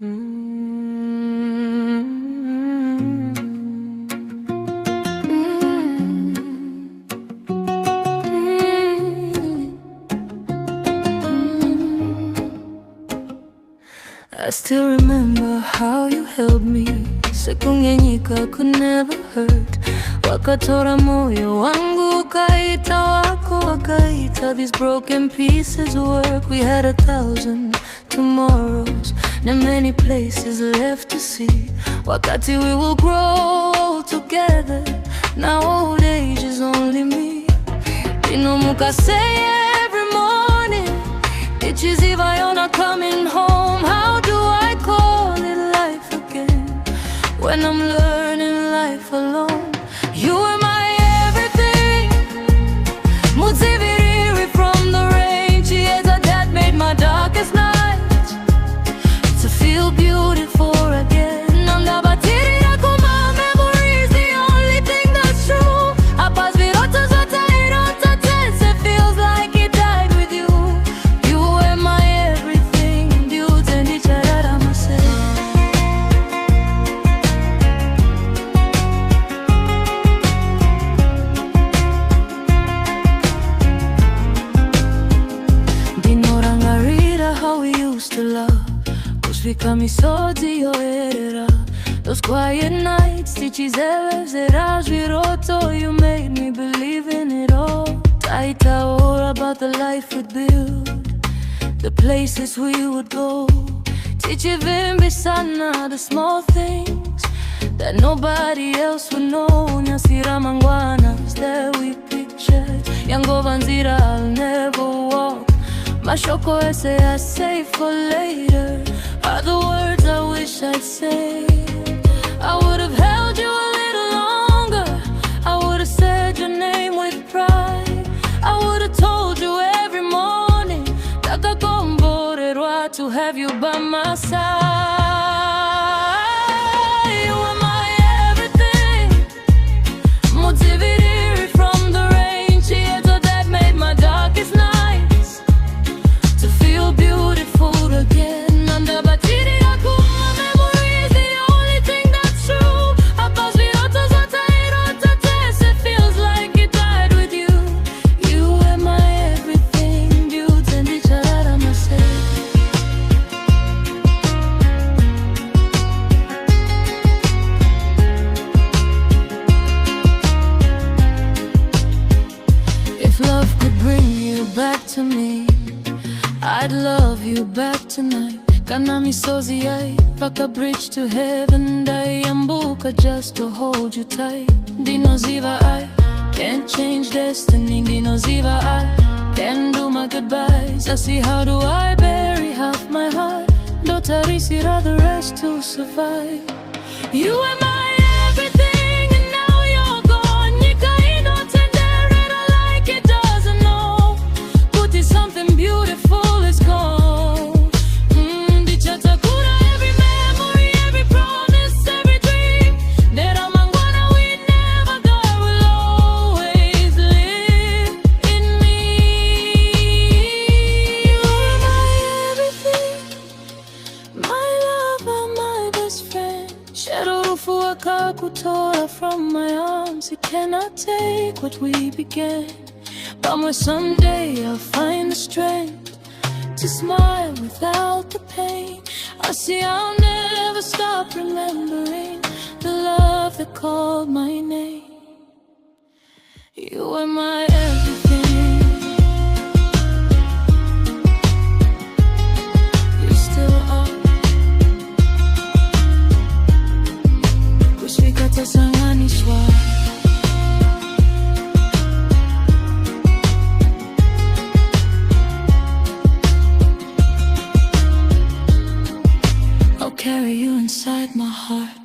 I still remember how you held me. Sekungenyika could never hurt. Wakatora moyo wangu, ukaita wako, wakaita these broken pieces work. We had 1,000 tomorrows and many places left to see. Wakati we will grow together, now old age is only me. Inomuka say every morning, ichiziva you're not coming home. How do I call it life again when I'm learning life alone? You were my everything, Mudziviriri from the rain. Chieza that made my darkest night to feel beautiful again. Nandabatiri yako, my memories, the only thing that's true. Apas virota zota irota tense, it feels like it died with you. You were my everything, dudes and each other myself. How we used to love, kusvika misodzi yoerera. Those quiet nights, tichizevera zviroto. You made me believe in it all. Taitaura about the life we'd build, the places we would go. Tichivimbisana, the small things that nobody else would know. Nyasira mangwanas that we pictured. Yangovanzira I'll never walk. Mashoko ese I save for later are the words I wish I'd say. I would have held you a little longer, I would have said your name with pride. I would have told you every morning Takakomborerwa to have you by my side. You were my everything, Mudziviriri from the rain. Chieza that made my darkest night beautiful again. Nandabatiri yako, my memories, the only thing that's true. Apas virota zota irota tense, it feels like it died with you. You were my everything, dudes and each other myself. If love could bring you back to me, I'd love you back tonight. Kana misozi yai, paka bridge to heaven. Dayambuka just to hold you tight. Dinoziva I can't change destiny. Dinoziva I can't do my goodbyes. I see how do I bury half my heart. Dotarisira the rest to survive. You were my everything and now you're gone. Nyikaino tenderera like it doesn't know. Put it something beautiful. Kutora from my arms, it cannot take what we began. But someday I'll find the strength to smile without the pain. I see I'll never stop remembering the love that called my name. You were my everything. You still are. I'll carry you inside my heart.